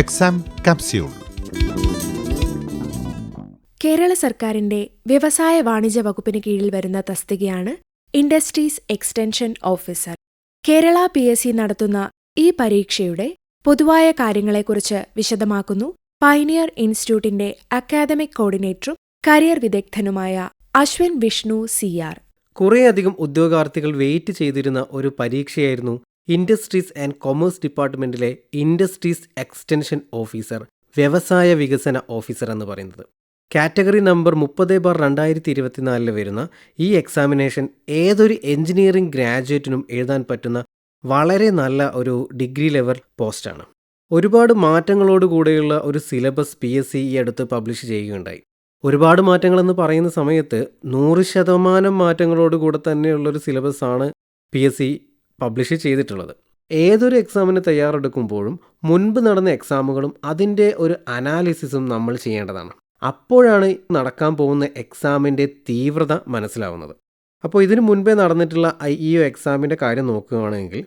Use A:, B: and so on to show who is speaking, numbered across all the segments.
A: Exam capsule.
B: Kerala സർക്കാരിന്റെ വ്യവസായ വാണിജ്യ വകുപ്പിന് കീഴിൽ വരുന്ന തസ്തികയാണ് industries extension officer. Kerala PSC നടത്തുന്ന ഈ പരീക്ഷയുടെ പൊതുവായ കാര്യങ്ങളെക്കുറിച്ച് വിശദമാക്കുന്നു പയനിയർ ഇൻസ്റ്റിറ്റ്യൂട്ടിന്റെ അക്കാദമിക് കോർഡിനേറ്ററും കരിയർ വിദഗ്ധനുമായ അശ്വിൻ വിഷ്ണു CR.
C: കുറേയധികം ഉദ്യോഗാർത്ഥികൾ വെയിറ്റ് ചെയ്തിരുന്ന ഒരു പരീക്ഷയായിരുന്നു ഇൻഡസ്ട്രീസ് ആൻഡ് കൊമേഴ്സ് ഡിപ്പാർട്ട്മെന്റിലെ ഇൻഡസ്ട്രീസ് എക്സ്റ്റൻഷൻ ഓഫീസർ, വ്യവസായ വികസന ഓഫീസർ എന്ന് പറയുന്നത്. കാറ്റഗറി നമ്പർ 30/2024 വരുന്ന ഈ എക്സാമിനേഷൻ ഏതൊരു എഞ്ചിനീയറിംഗ് ഗ്രാജുവേറ്റിനും എഴുതാൻ പറ്റുന്ന വളരെ നല്ല ഒരു ഡിഗ്രി ലെവൽ പോസ്റ്റാണ്. ഒരുപാട് മാറ്റങ്ങളോടുകൂടെയുള്ള ഒരു സിലബസ് PSC ഈ അടുത്ത് പബ്ലിഷ് ചെയ്യുകയുണ്ടായി. ഒരുപാട് മാറ്റങ്ങളെന്ന് പറയുന്ന സമയത്ത് 100% മാറ്റങ്ങളോടുകൂടെ തന്നെയുള്ളൊരു സിലബസാണ് PSC പബ്ലിഷ് ചെയ്തിട്ടുള്ളത്. ഏതൊരു എക്സാമിന് തയ്യാറെടുക്കുമ്പോഴും മുൻപ് നടന്ന എക്സാമുകളും അതിൻ്റെ ഒരു അനാലിസിസും നമ്മൾ ചെയ്യേണ്ടതാണ്. അപ്പോഴാണ് നടക്കാൻ പോകുന്ന എക്സാമിൻ്റെ തീവ്രത മനസ്സിലാവുന്നത്. അപ്പോൾ ഇതിനു മുൻപേ നടന്നിട്ടുള്ള IEO എക്സാമിൻ്റെ കാര്യം നോക്കുകയാണെങ്കിൽ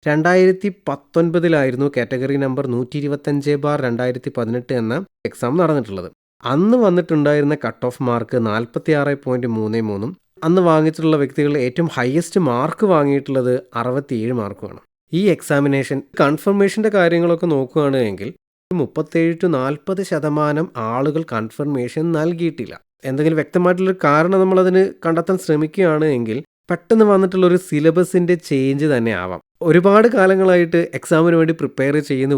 C: 2019 കാറ്റഗറി നമ്പർ 125/2018 എന്ന എക്സാം നടന്നിട്ടുള്ളത്. അന്ന് വന്നിട്ടുണ്ടായിരുന്ന കട്ട് ഓഫ് മാർക്ക് 46.33. അന്ന് വാങ്ങിച്ചിട്ടുള്ള വ്യക്തികളുടെ ഏറ്റവും ഹയസ്റ്റ് മാർക്ക് വാങ്ങിയിട്ടുള്ളത് 67 മാർക്കുമാണ്. ഈ എക്സാമിനേഷൻ കൺഫർമേഷൻ്റെ കാര്യങ്ങളൊക്കെ നോക്കുകയാണെങ്കിൽ 37-40% ആളുകൾ കൺഫർമേഷൻ നൽകിയിട്ടില്ല. എന്തെങ്കിലും വ്യക്തമായിട്ടുള്ളൊരു കാരണം നമ്മളതിന് കണ്ടെത്താൻ ശ്രമിക്കുകയാണെങ്കിൽ പെട്ടെന്ന് വന്നിട്ടുള്ളൊരു സിലബസിൻ്റെ ചേഞ്ച് തന്നെ ആവാം. ഒരുപാട് കാലങ്ങളായിട്ട് എക്സാമിന് വേണ്ടി പ്രിപ്പയർ ചെയ്യുന്ന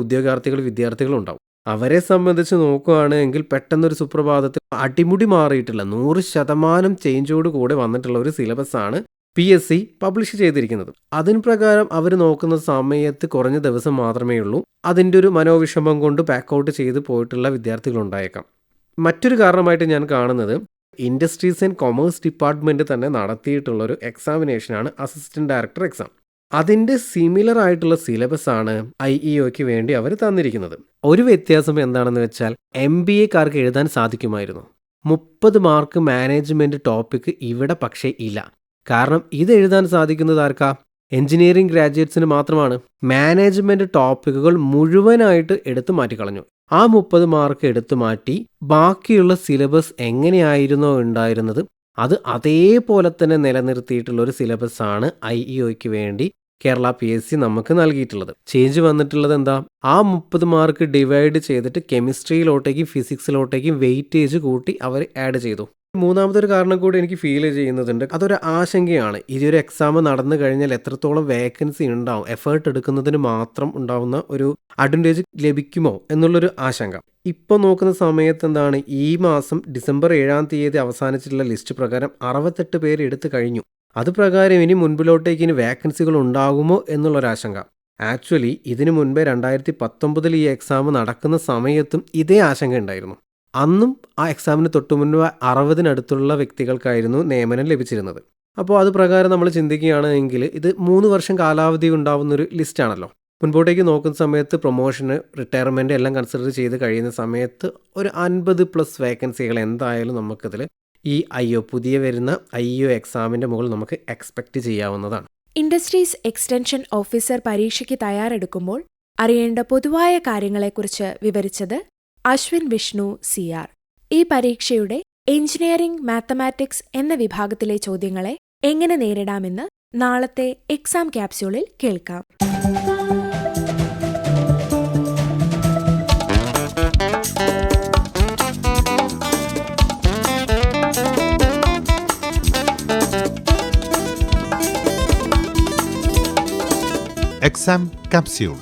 C: വിദ്യാർത്ഥികളുണ്ടാവും. അവരെ സംബന്ധിച്ച് നോക്കുകയാണെങ്കിൽ പെട്ടെന്നൊരു സുപ്രഭാതത്തിൽ അടിമുടി മാറിയിട്ടുള്ള 100% ചേഞ്ചോട് കൂടെ വന്നിട്ടുള്ള ഒരു സിലബസാണ് PSC പബ്ലിഷ് ചെയ്തിരിക്കുന്നത്. അതിന് പ്രകാരം അവർ നോക്കുന്ന സമയത്ത് കുറഞ്ഞ ദിവസം മാത്രമേ ഉള്ളൂ. അതിൻ്റെ ഒരു മനോവിഷമം കൊണ്ട് ബാക്കൗട്ട് ചെയ്ത് പോയിട്ടുള്ള വിദ്യാർത്ഥികളുണ്ടായേക്കാം. മറ്റൊരു കാരണമായിട്ട് ഞാൻ കാണുന്നത് ഇൻഡസ്ട്രീസ് ആൻഡ് കൊമേഴ്സ് ഡിപ്പാർട്ട്മെൻറ്റ് തന്നെ നടത്തിയിട്ടുള്ളൊരു എക്സാമിനേഷനാണ് അസിസ്റ്റൻറ്റ് ഡയറക്ടർ എക്സാം. അതിൻ്റെ സിമിലർ ആയിട്ടുള്ള സിലബസാണ് IEOയ്ക്ക് വേണ്ടി അവർ തന്നിരിക്കുന്നത്. ഒരു വ്യത്യാസം എന്താണെന്ന് വെച്ചാൽ MBAക്കാർക്ക് എഴുതാൻ സാധിക്കുമായിരുന്നു. 30 മാർക്ക് മാനേജ്മെൻറ്റ് ടോപ്പിക്ക് ഇവിടെ പക്ഷേ ഇല്ല. കാരണം ഇത് എഴുതാൻ സാധിക്കുന്നത് ആർക്കാ? എഞ്ചിനീയറിംഗ് ഗ്രാജുവേറ്റ്സിന് മാത്രമാണ്. മാനേജ്മെൻറ്റ് ടോപ്പിക്കുകൾ മുഴുവനായിട്ട് എടുത്തു മാറ്റിക്കളഞ്ഞു. ആ 30 മാർക്ക് എടുത്തു മാറ്റി ബാക്കിയുള്ള സിലബസ് എങ്ങനെയായിരുന്നോ ഉണ്ടായിരുന്നത് അത് അതേപോലെ തന്നെ നിലനിർത്തിയിട്ടുള്ളൊരു സിലബസാണ് IEOയ്ക്ക് വേണ്ടി കേരള PSC നമുക്ക് നൽകിയിട്ടുള്ളത്. ചേഞ്ച് വന്നിട്ടുള്ളത് എന്താ? ആ 30 മാർക്ക് ഡിവൈഡ് ചെയ്തിട്ട് കെമിസ്ട്രിയിലോട്ടേക്കും ഫിസിക്സിലോട്ടേക്കും വെയിറ്റേജ് കൂട്ടി അവർ ആഡ് ചെയ്തു. മൂന്നാമതൊരു കാരണം കൂടി എനിക്ക് ഫീൽ ചെയ്യുന്നതുണ്ട്. അതൊരു ആശങ്കയാണ്. ഇതൊരു എക്സാം നടന്നു കഴിഞ്ഞാൽ എത്രത്തോളം വേക്കൻസി ഉണ്ടാവും, എഫേർട്ട് എടുക്കുന്നതിന് മാത്രം ഉണ്ടാവുന്ന ഒരു അഡ്വാൻറ്റേജ് ലഭിക്കുമോ എന്നുള്ളൊരു ആശങ്ക. ഇപ്പോൾ നോക്കുന്ന സമയത്ത് എന്താണ്, ഈ മാസം ഡിസംബർ 7 അവസാനിച്ചിട്ടുള്ള ലിസ്റ്റ് പ്രകാരം 68 പേര് എടുത്തു കഴിഞ്ഞു. അത് പ്രകാരം ഇനി മുൻപിലോട്ടേക്ക് ഇനി വേക്കൻസികൾ ഉണ്ടാകുമോ എന്നുള്ളൊരാശങ്ക. ആക്ച്വലി ഇതിനു മുൻപേ 2019 ഈ എക്സാം നടക്കുന്ന സമയത്തും ഇതേ ആശങ്ക ഉണ്ടായിരുന്നു. അന്നും ആ എക്സാമിന് തൊട്ടു മുൻപ് 60-അടുത്തുള്ള വ്യക്തികൾക്കായിരുന്നു നിയമനം ലഭിച്ചിരുന്നത്. അപ്പോൾ അത് പ്രകാരം നമ്മൾ ചിന്തിക്കുകയാണെങ്കിൽ ഇത് 3 വർഷം കാലാവധി ഉണ്ടാവുന്നൊരു ലിസ്റ്റാണല്ലോ. മുൻപോട്ടേക്ക് നോക്കുന്ന സമയത്ത് പ്രൊമോഷന്, റിട്ടയർമെൻറ്റ് എല്ലാം കൺസിഡർ ചെയ്ത് കഴിയുന്ന സമയത്ത് ഒരു 50+ വേക്കൻസികൾ എന്തായാലും നമുക്കതിൽ ഈ പുതിയ വരുന്ന IEO എക്സാമിൻ്റെ മുകളിൽ നമുക്ക് എക്സ്പെക്റ്റ് ചെയ്യാവുന്നതാണ്.
B: ഇൻഡസ്ട്രീസ് എക്സ്റ്റൻഷൻ ഓഫീസർ പരീക്ഷയ്ക്ക് തയ്യാറെടുക്കുമ്പോൾ അറിയേണ്ട പൊതുവായ കാര്യങ്ങളെക്കുറിച്ച് വിവരിച്ചത് അശ്വിൻ വിഷ്ണു CR. ഈ പരീക്ഷയുടെ എഞ്ചിനീയറിംഗ് മാത്തമാറ്റിക്സ് എന്ന വിഭാഗത്തിലെ ചോദ്യങ്ങളെ എങ്ങനെ നേരിടാമെന്ന് നാളത്തെ എക്സാം ക്യാപ്സ്യൂളിൽ കേൾക്കാം.
A: Exam capsule.